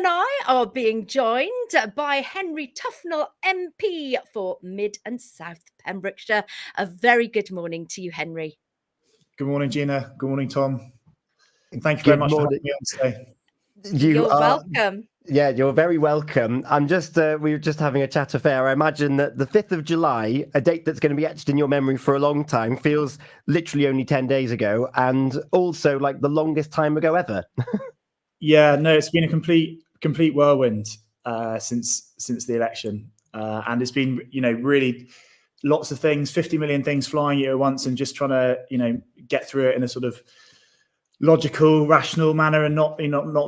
and I are being joined by Henry Tufnell MP for Mid and South Pembrokeshire. A very good morning to you, Henry. Good morning, Gina. Good morning, Tom. Thank you very Good much morning. for having me on today. You're welcome. Yeah, you're very welcome. We were just having a chat affair. I imagine that the 5th of July, a date that's going to be etched in your memory for a long time, feels literally only 10 days ago, and also like the longest time ago ever. Yeah, no, it's been a complete whirlwind since the election, and it's been really lots of things, 50 million things flying at once, and just trying to get through it in a sort of logical, rational manner, and not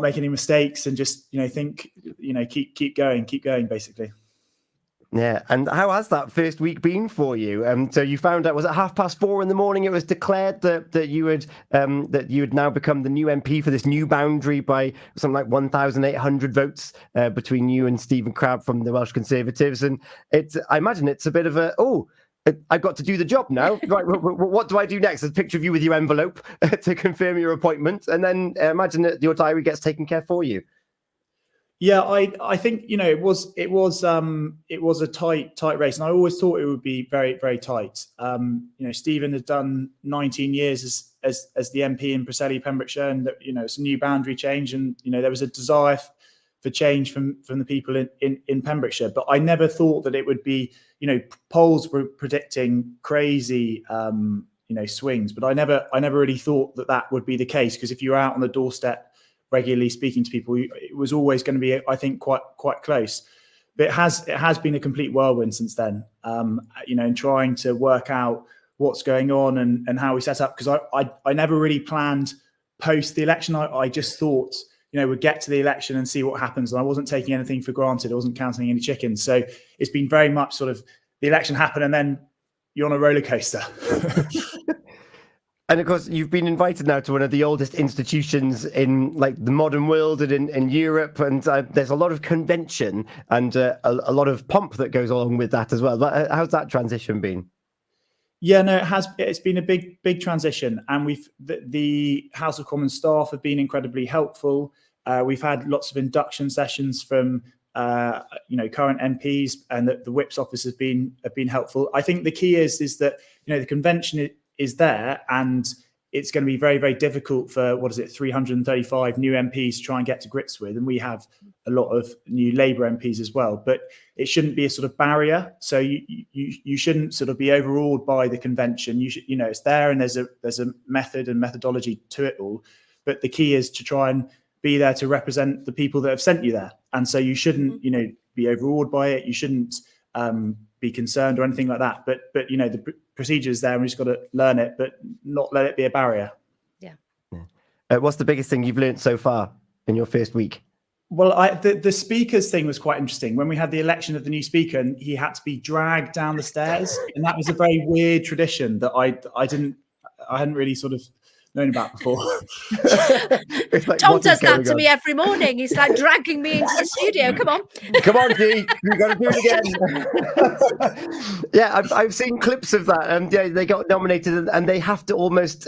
make any mistakes, and just think, keep going, basically. Yeah, and how has that first week been for you? So you found out, was it 4:30 in the morning? It was declared that you had now become the new MP for this new boundary by something like 1,800 votes between you and Stephen Crabb from the Welsh Conservatives, and I imagine it's a bit of a I've got to do the job now. Right, what do I do next? There's a picture of you with your envelope to confirm your appointment, and then imagine that your diary gets taken care for you. Yeah, I think it was a tight race, and I always thought it would be very, very tight. Stephen had done 19 years as the MP in Preseli, Pembrokeshire, and it's a new boundary change, and there was a desire for change from the people in Pembrokeshire. But I never thought that it would be, polls were predicting crazy swings, but I never really thought that would be the case, because if you're out on the doorstep regularly speaking to people, it was always going to be, I think, quite close. But it has been a complete whirlwind since then, in trying to work out what's going on and how we set up, because I never really planned post the election. I just thought we'd get to the election and see what happens, and I wasn't taking anything for granted. I wasn't counting any chickens. So it's been very much sort of the election happened, and then you're on a roller coaster. And of course, you've been invited now to one of the oldest institutions in like the modern world and in Europe, and there's a lot of convention and a lot of pomp that goes along with that as well. But how's that transition been? Yeah, no, it's been a big transition, and the House of Commons staff have been incredibly helpful. We've had lots of induction sessions from current MPs, and the Whip's office have been helpful. I think the key is that the convention is there, and it's going to be very, very difficult for 335 new MPs to try and get to grips with, and we have a lot of new Labour MPs as well. But it shouldn't be a sort of barrier. So you shouldn't sort of be overawed by the convention. You should, it's there, and there's a method and methodology to it all. But the key is to try and be there to represent the people that have sent you there. And so you shouldn't, be overawed by it. You shouldn't be concerned or anything like that. But the procedure is there, and we just got to learn it, but not let it be a barrier. Yeah. What's the biggest thing you've learned so far in your first week? Well, the speaker's thing was quite interesting. When we had the election of the new speaker, and he had to be dragged down the stairs, and that was a very weird tradition that I hadn't really sort of known about before. Like, Tom does that to me every morning. He's like dragging me into the studio. Come on, Dee, you got to do it again. Yeah, I've seen clips of that, and they got nominated, and they have to almost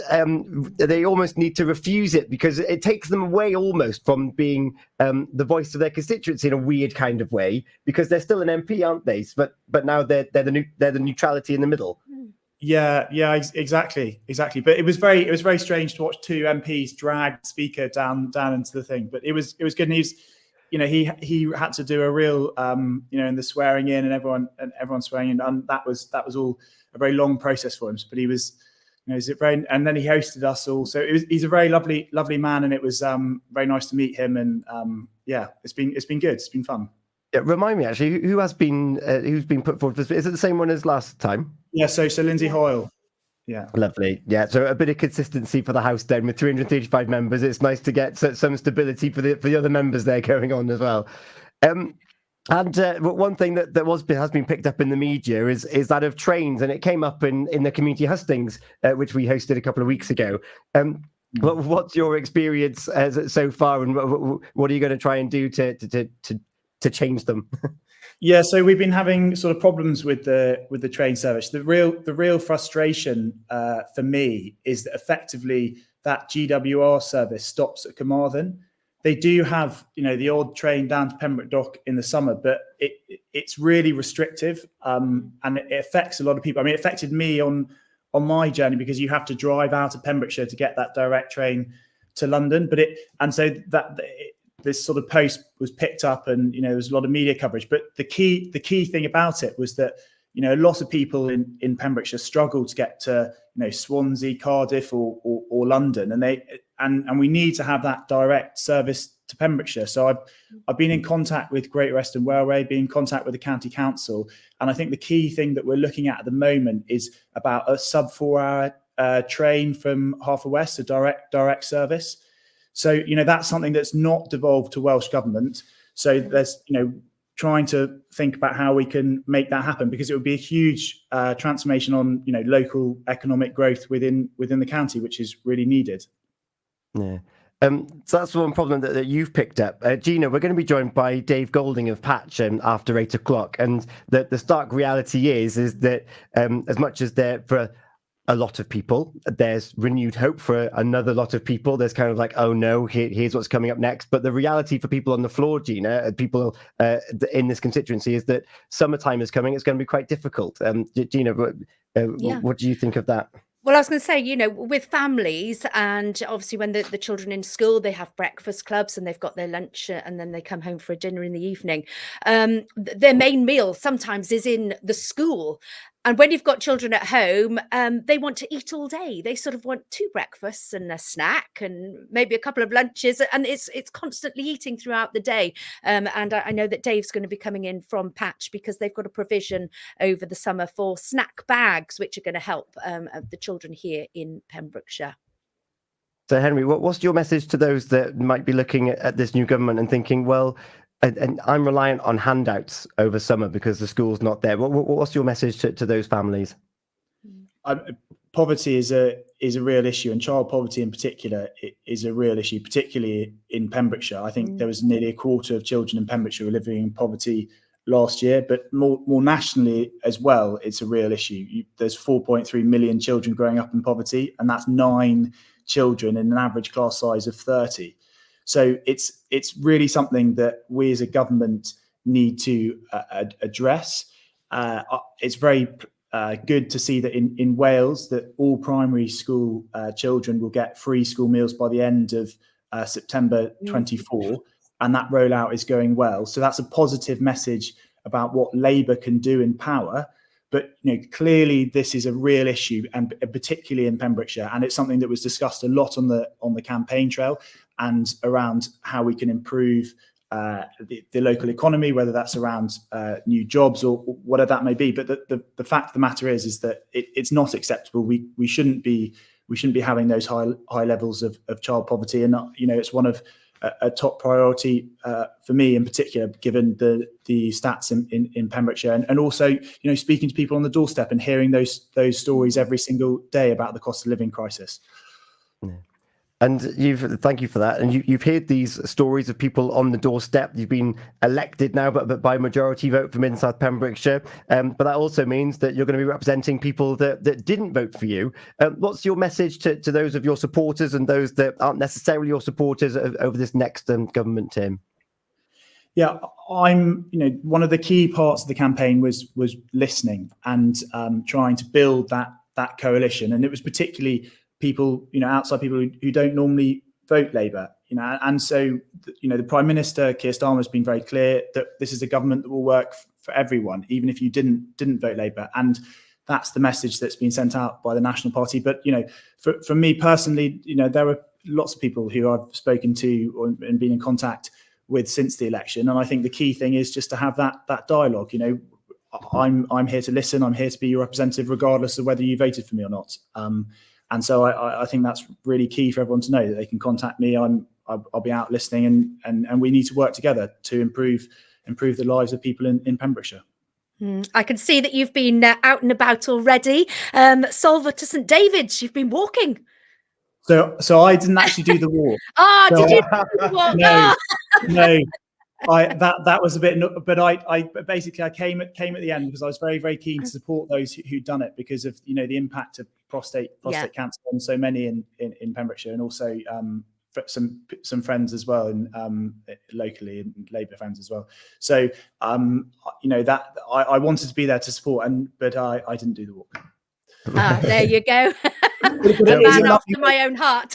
need to refuse it, because it takes them away almost from being the voice of their constituency in a weird kind of way, because they're still an MP, aren't they? But now they're the neutrality in the middle. Yeah, exactly. But it was very strange to watch two MPs drag the speaker down into the thing. But it was good news. He had to do a real in the swearing in, and everyone swearing in, and that was all a very long process for him. But he was, and then he hosted us all. So he's a very lovely man, and it was very nice to meet him. And it's been good. It's been fun. Yeah, remind me actually, who's been put forward for this? Is it the same one as last time? Yeah, so Lindsay Hoyle. Yeah. Lovely. Yeah, so a bit of consistency for the House then with 335 members. It's nice to get some stability for the other members there going on as well. And one thing that has been picked up in the media is that of trains, and it came up in the community hustings, which we hosted a couple of weeks ago. What's your experience so far, and what are you going to try and do to change them? Yeah, so we've been having sort of problems with the train service. The real frustration for me is that effectively that GWR service stops at Carmarthen, they do have, the odd train down to Pembroke Dock in the summer, but it's really restrictive, and it affects a lot of people. I mean, it affected me on my journey because you have to drive out of Pembrokeshire to get that direct train to London. This sort of post was picked up, and there was a lot of media coverage. But the key thing about it was that a lot of people in Pembrokeshire struggle to get to Swansea, Cardiff, or London, and we need to have that direct service to Pembrokeshire. So I've been in contact with Great Western Railway, been in contact with the county council, and I think the key thing that we're looking at the moment is about a sub 4 hour train from Haverfordwest, a direct service. So that's something that's not devolved to Welsh government. So there's trying to think about how we can make that happen, because it would be a huge transformation on local economic growth within the county, which is really needed. Yeah. So that's one problem that you've picked up. Gina, we're going to be joined by Dave Golding of Patch after 8 o'clock. And the stark reality is that as much as there for a lot of people, there's renewed hope for another lot of people. There's kind of like, oh no, here's what's coming up next. But the reality for people on the floor, Gina, people in this constituency, is that summertime is coming. It's going to be quite difficult. Gina, what do you think of that? Well, I was going to say, with families, and obviously when the children in school, they have breakfast clubs and they've got their lunch, and then they come home for a dinner in the evening. Their main meal sometimes is in the school. And when you've got children at home, they want to eat all day. They sort of want 2 breakfasts and a snack and maybe a couple of lunches. And it's constantly eating throughout the day. And I know that Dave's going to be coming in from Patch because they've got a provision over the summer for snack bags, which are going to help the children here in Pembrokeshire. So, Henry, what's your message to those that might be looking at this new government and thinking, well, and I'm reliant on handouts over summer because the school's not there? What's your message to those families? Poverty is a real issue, and child poverty in particular is a real issue, particularly in Pembrokeshire. I think there was nearly a quarter of children in Pembrokeshire who were living in poverty last year, but more nationally as well, it's a real issue. There's 4.3 million children growing up in poverty, and that's 9 children in an average class size of 30. So it's really something that we as a government need to address. It's very good to see that in Wales that all primary school children will get free school meals by the end of September 24, and that rollout is going well. So that's a positive message about what Labour can do in power. But clearly this is a real issue, and particularly in Pembrokeshire, and it's something that was discussed a lot on the campaign trail and around how we can improve the local economy, whether that's around new jobs or whatever that may be. But the fact of the matter is that it's not acceptable. We shouldn't be having those high levels of child poverty, and it's one of a top priority for me in particular, given the stats in Pembrokeshire, and also speaking to people on the doorstep and hearing those stories every single day about the cost of living crisis. Yeah. And thank you for that. And you've heard these stories of people on the doorstep. You've been elected now, but by majority vote for Mid South Pembrokeshire. But that also means that you're going to be representing people that didn't vote for you. What's your message to those of your supporters and those that aren't necessarily your supporters over this next government term? Yeah, one of the key parts of the campaign was listening and trying to build that coalition, and it was particularly people, outside people who don't normally vote Labour, and so, the Prime Minister, Keir Starmer, has been very clear that this is a government that will work for everyone, even if you didn't vote Labour. And that's the message that's been sent out by the National Party. But, for me personally, there are lots of people who I've spoken to and been in contact with since the election. And I think the key thing is just to have that dialogue. I'm here to listen. I'm here to be your representative, regardless of whether you voted for me or not. And so I think that's really key for everyone to know, that they can contact me. I'll be out listening, and we need to work together to improve the lives of people in Pembrokeshire. I can see that you've been out and about already. Solva to St David's, you've been walking. So I didn't actually do the walk. Did you do the walk? No. That was a bit, but I basically came at the end because I was very, very keen to support those who'd done it, because of the impact of prostate cancer on so many in Pembrokeshire, and also some friends as well, and locally, and Labour friends as well. So that I wanted to be there to support, but I didn't do the walk. There you go. But A man after my own heart.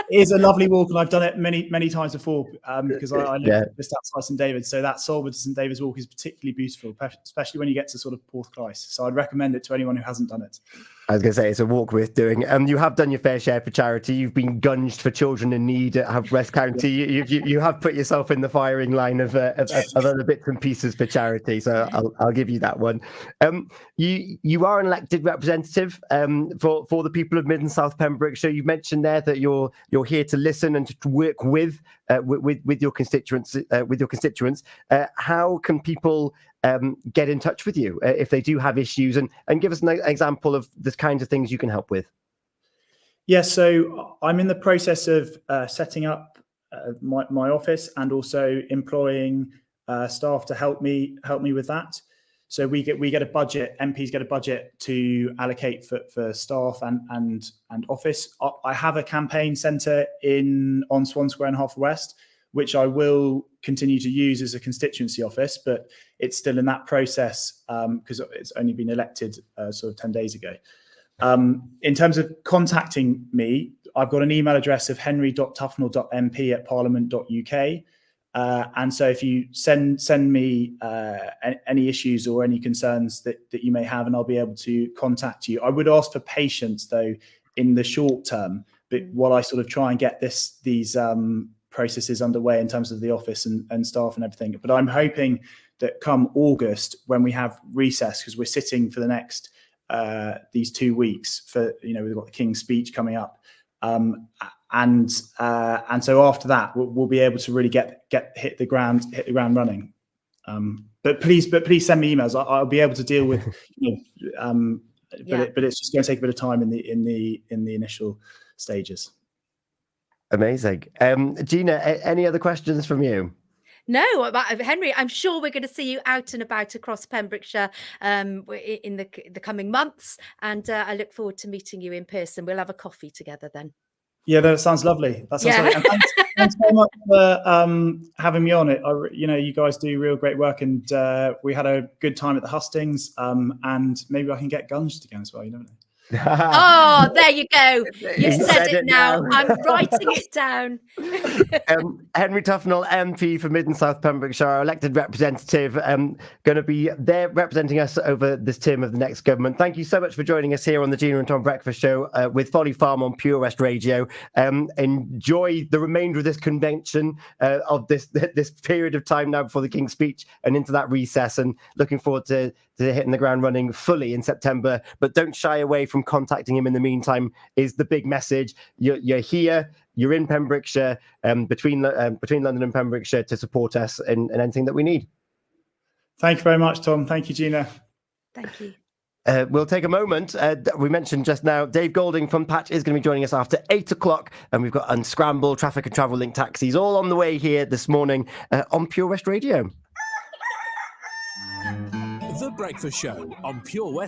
It is a lovely walk, and I've done it many times before, because I live just outside St David's. So that Solwood to St David's walk is particularly beautiful, especially when you get to sort of Porthclais. So I'd recommend it to anyone who hasn't done it. I was going to say, it's a walk worth doing. You have done your fair share for charity. You've been gunged for children in need at Haverfordwest County. You have put yourself in the firing line of other bits and pieces for charity. So I'll give you that one. You are an elected representative for the people of Mid and South Pembrokeshire. You mentioned there that you're here to listen and to work with your constituents. How can people get in touch with you if they do have issues, and give us an example of the kinds of things you can help with? Yes, so I'm in the process of setting up my office, and also employing staff to help me with that. So we get a budget. MPs get a budget to allocate for staff and office. I have a campaign centre on Swan Square in Haverfordwest, which I will continue to use as a constituency office, but it's still in that process because it's only been elected sort of 10 days ago. In terms of contacting me, I've got an email address of henry.tufnell.mp@parliament.uk. And so if you send me any issues or any concerns that you may have, and I'll be able to contact you. I would ask for patience, though, in the short term, but while I sort of try and get these processes underway in terms of the office and staff and everything. But I'm hoping that come August, when we have recess, because we're sitting for the next these 2 weeks for, we've got the King's speech coming up, and so after that we'll be able to really hit the ground running. But please send me emails. I'll be able to deal with but it's just going to take a bit of time in the initial stages. Amazing. Gina, any other questions from you? No, Henry, I'm sure we're going to see you out and about across Pembrokeshire in the coming months, and I look forward to meeting you in person. We'll have a coffee together then. Yeah, that sounds lovely. That sounds lovely. And thanks very much for having me on it. You guys do real great work, and we had a good time at the hustings, and maybe I can get gunged again as well. You never know. Oh, there you go. You said it now. I'm writing it down. Henry Tufnell, MP for Mid and South Pembrokeshire, our elected representative, going to be there representing us over this term of the next government. Thank you so much for joining us here on the Gina and Tom Breakfast Show with Folly Farm on Pure West Radio. Enjoy the remainder of this convention, of this period of time now before the King's speech and into that recess, and looking forward to hitting the ground running fully in September. But don't shy away from contacting him in the meantime, is the big message. You're here, you're in Pembrokeshire, between London and Pembrokeshire, to support us in anything that we need. Thank you very much, Tom. Thank you, Gina. Thank you. We'll take a moment. We mentioned just now, Dave Golding from Patch is going to be joining us after 8 o'clock, and we've got Unscramble, Traffic and Travel Link taxis all on the way here this morning on Pure West Radio. The Breakfast Show on Pure West.